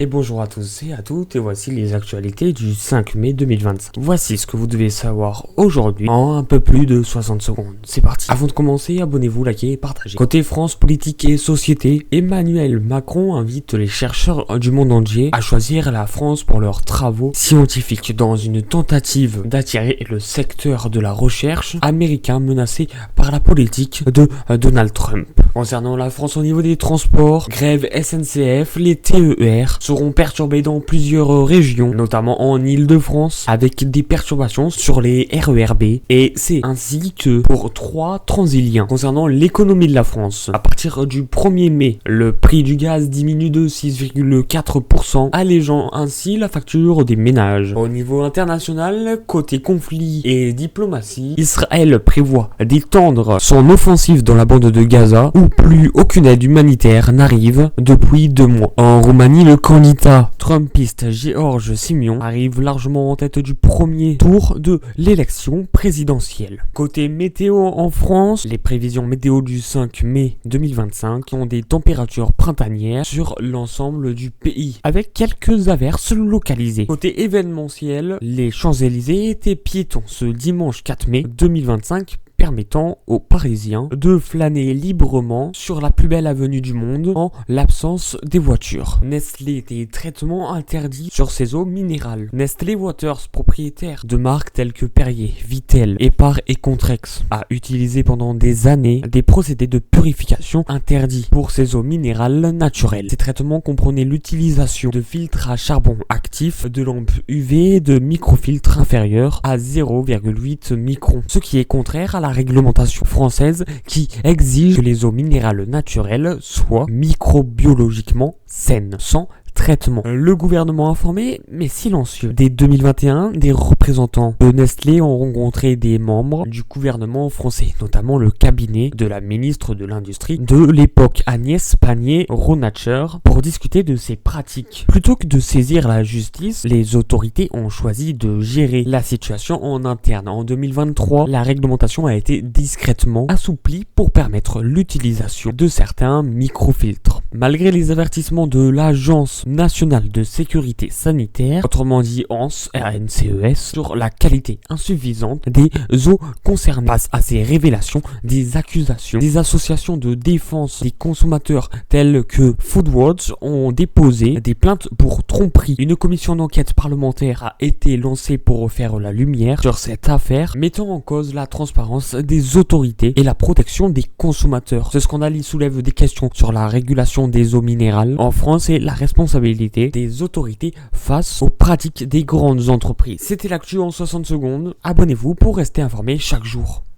Et bonjour à tous et à toutes, et voici les actualités du 5 mai 2025. Voici ce que vous devez savoir aujourd'hui en un peu plus de 60 secondes. C'est parti. Avant de commencer, abonnez-vous, likez et partagez. Côté France, politique et société, Emmanuel Macron invite les chercheurs du monde entier à choisir la France pour leurs travaux scientifiques dans une tentative d'attirer le secteur de la recherche américain menacé par la politique de Donald Trump. Concernant la France au niveau des transports, grève SNCF, les TER seront perturbés dans plusieurs régions, notamment en Île-de-France, avec des perturbations sur les RERB et C, ainsi que pour 3 Transiliens. Concernant l'économie de la France, à partir du 1er mai, le prix du gaz diminue de 6,4%, allégeant ainsi la facture des ménages. Au niveau international, côté conflit et diplomatie, Israël prévoit d'étendre son offensive dans la bande de Gaza, où plus aucune aide humanitaire n'arrive depuis 2 mois. En Roumanie, le candidat trumpiste George Simion arrive largement en tête du premier tour de l'élection présidentielle. Côté météo en France, les prévisions météo du 5 mai 2025 ont des températures printanières sur l'ensemble du pays, avec quelques averses localisées. Côté événementiel, les Champs-Élysées étaient piétons ce dimanche 4 mai 2025, permettant aux Parisiens de flâner librement sur la plus belle avenue du monde en l'absence des voitures. Nestlé des traitements interdits sur ses eaux minérales. Nestlé Waters, propriétaire de marques telles que Perrier, Vittel, Epar et Contrex, a utilisé pendant des années des procédés de purification interdits pour ses eaux minérales naturelles. Ces traitements comprenaient l'utilisation de filtres à charbon actif, de lampes UV et de microfiltres inférieurs à 0,8 microns, ce qui est contraire à la réglementation française qui exige que les eaux minérales naturelles soient microbiologiquement saines, sans traitement. Le gouvernement informé, mais silencieux. Dès 2021, des représentants de Nestlé ont rencontré des membres du gouvernement français, notamment le cabinet de la ministre de l'Industrie de l'époque, Agnès Pannier-Runacher, pour discuter de ces pratiques. Plutôt que de saisir la justice, les autorités ont choisi de gérer la situation en interne. En 2023, la réglementation a été discrètement assouplie pour permettre l'utilisation de certains microfiltres. Malgré les avertissements de l'Agence nationale de sécurité sanitaire, autrement dit ANSES, sur la qualité insuffisante des eaux concernées. Face à ces révélations, des accusations, des associations de défense des consommateurs telles que Foodwatch ont déposé des plaintes pour tromperie. Une commission d'enquête parlementaire a été lancée pour faire la lumière sur cette affaire, mettant en cause la transparence des autorités et la protection des consommateurs. Ce scandale y soulève des questions sur la régulation des eaux minérales en France et la responsabilité des autorités face aux pratiques des grandes entreprises. C'était l'actu en 60 secondes. Abonnez-vous pour rester informé chaque jour.